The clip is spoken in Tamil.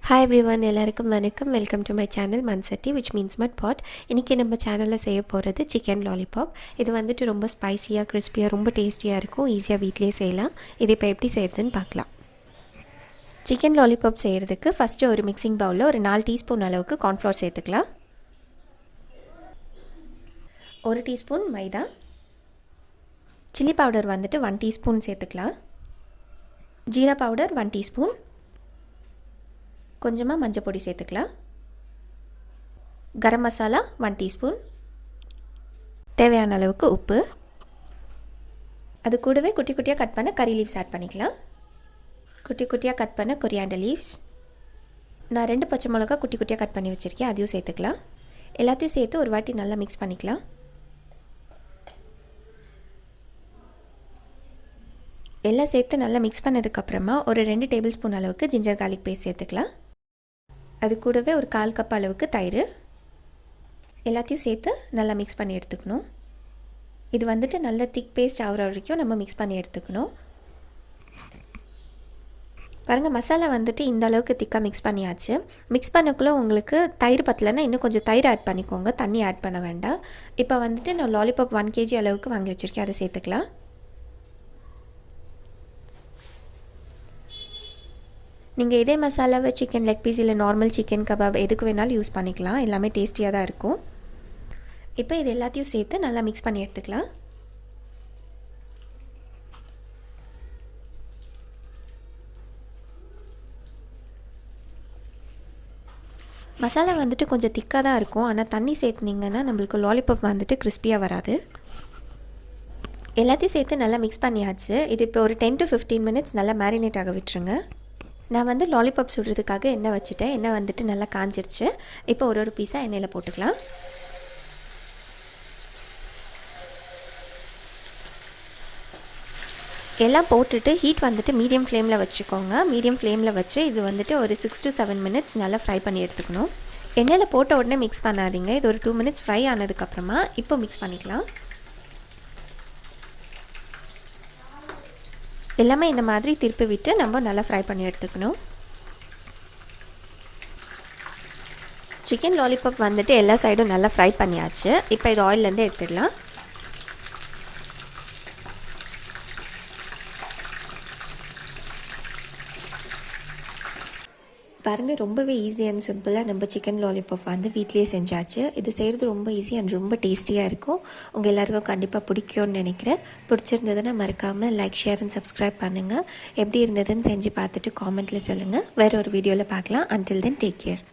Hi everyone, எல்லாருக்கும் வணக்கம். Welcome to my channel Manchatti which means mud pot. இன்றைக்கி நம்ம சேனலில் செய்ய போகிறது சிக்கன் லாலிபாப். இது வந்துட்டு ரொம்ப ஸ்பைசியாக கிறிஸ்பியாக ரொம்ப டேஸ்டியாக இருக்கும். ஈஸியாக வீட்டிலே செய்யலாம். இது இப்போ எப்படி செய்கிறதுன்னு பார்க்கலாம். சிக்கன் லாலிபாப் செய்கிறதுக்கு ஃபஸ்ட்டு ஒரு மிக்சிங் பவுலில் ஒரு 4 டீஸ்பூன் அளவுக்கு கார்ன்ஃப்ளவர் சேர்த்துக்கலாம். 1 டீஸ்பூன் மைதா, சில்லி பவுடர் வந்துட்டு 1 டீஸ்பூன் சேர்த்துக்கலாம். ஜீரா பவுடர் 1 டீஸ்பூன், கொஞ்சமாக மஞ்சள் பொடி சேர்த்துக்கலாம். கரம் மசாலா 1 டீஸ்பூன், தேவையான அளவுக்கு உப்பு, அது கூடவே குட்டி குட்டியாக கட் பண்ண கறி லீவ்ஸ் ஆட் பண்ணிக்கலாம். குட்டி குட்டியாக கட் பண்ண கொரியாண்டர் லீவ்ஸ், நான் 2 பச்சை மிளகா குட்டி குட்டியாக கட் பண்ணி வச்சுருக்கேன், அதையும் சேர்த்துக்கலாம். எல்லாத்தையும் சேர்த்து ஒரு வாட்டி நல்லா மிக்ஸ் பண்ணிக்கலாம். எல்லாம் சேர்த்து நல்லா மிக்ஸ் பண்ணதுக்கப்புறமா ஒரு 2 டேபிள் ஸ்பூன் அளவுக்கு ஜிஞ்சர் கார்லிக் பேஸ்ட் சேர்த்துக்கலாம். அது கூடவே ஒரு 1/4 கப் அளவுக்கு தயிர், எல்லாத்தையும் சேர்த்து நல்லா மிக்ஸ் பண்ணி எடுத்துக்கணும். இது வந்துட்டு நல்ல திக் பேஸ்ட் ஆகிற வரைக்கும் நம்ம மிக்ஸ் பண்ணி எடுத்துக்கணும். பாருங்கள், மசாலா வந்துட்டு இந்த அளவுக்கு திக்காக மிக்ஸ் பண்ணியாச்சு. மிக்ஸ் பண்ணக்குள்ளே உங்களுக்கு தயிர் பத்தலைன்னா இன்னும் கொஞ்சம் தயிர் ஆட் பண்ணிக்கோங்க, தண்ணி ஆட் பண்ண வேண்டாம். இப்போ வந்துட்டு நான் லாலிபாப் 1 kg அளவுக்கு வாங்கி வச்சுருக்கேன், அதை சேர்த்துக்கலாம். நீங்கள் இதே மசாலாவை சிக்கன் லெக் பீஸ் இல்லை நார்மல் சிக்கன் கபாப் எதுக்கு வேணாலும் யூஸ் பண்ணிக்கலாம், எல்லாமே டேஸ்டியாக தான் இருக்கும். இப்போ இது எல்லாத்தையும் சேர்த்து நல்லா மிக்ஸ் பண்ணி எடுத்துக்கலாம். மசாலா வந்துட்டு கொஞ்சம் திக்காக தான் இருக்கும், ஆனால் தண்ணி சேர்த்துனீங்கன்னா நம்மளுக்கு லாலிபாப் வந்துட்டு கிறிஸ்பியாக வராது. எல்லாத்தையும் சேர்த்து நல்லா மிக்ஸ் பண்ணியாச்சு. இது இப்போ ஒரு 10 to 15 மினிட்ஸ் நல்லா மேரினேட் ஆக விட்டுருங்க. நான் வந்து லாலிபாப் சுடுறதுக்காக எண்ணெய் வச்சுட்டேன். எண்ணெய் வந்துட்டு நல்லா காஞ்சிருச்சு. இப்போ ஒரு பீஸாக எண்ணெயில் போட்டுக்கலாம். எல்லாம் போட்டுட்டு ஹீட் வந்துட்டு மீடியம் ஃப்ளேமில் வச்சுக்கோங்க. மீடியம் ஃப்ளேமில் வச்சு இது வந்துட்டு ஒரு 6 to 7 மினிட்ஸ் நல்லா ஃப்ரை பண்ணி எடுத்துக்கணும். எண்ணெயில் போட்ட உடனே மிக்ஸ் பண்ணாதீங்க. இது ஒரு 2 மினிட்ஸ் ஃப்ரை ஆனதுக்கப்புறமா இப்போ மிக்ஸ் பண்ணிக்கலாம். எல்லாமே இந்த மாதிரி திருப்பி விட்டு நம்ம நல்லா ஃப்ரை பண்ணி எடுத்துக்கணும். சிக்கன் லாலிபாப் வந்துட்டு எல்லா சைடும் நல்லா ஃப்ரை பண்ணியாச்சு. இப்போ இது ஆயிலேருந்து எடுத்துடலாம். பாருங்கள், ரொம்பவே ஈஸி அண்ட் சிம்பிளாக நம்ம சிக்கன் லாலிபாப் வந்து வீட்லேயே செஞ்சாச்சு. இது செய்கிறது ரொம்ப ஈஸி அண்ட் ரொம்ப டேஸ்டியாக இருக்கும். உங்கள் எல்லாருக்கும் கண்டிப்பாக பிடிக்கும்னு நினைக்கிறேன். பிடிச்சிருந்ததுன்னா மறக்காமல் லைக், ஷேர் அண்ட் சப்ஸ்கிரைப் பண்ணுங்கள். எப்படி இருந்ததுன்னு செஞ்சு பார்த்துட்டு காமெண்ட்டில் சொல்லுங்கள். வேறு ஒரு வீடியோவில் பார்க்கலாம். Until then take care.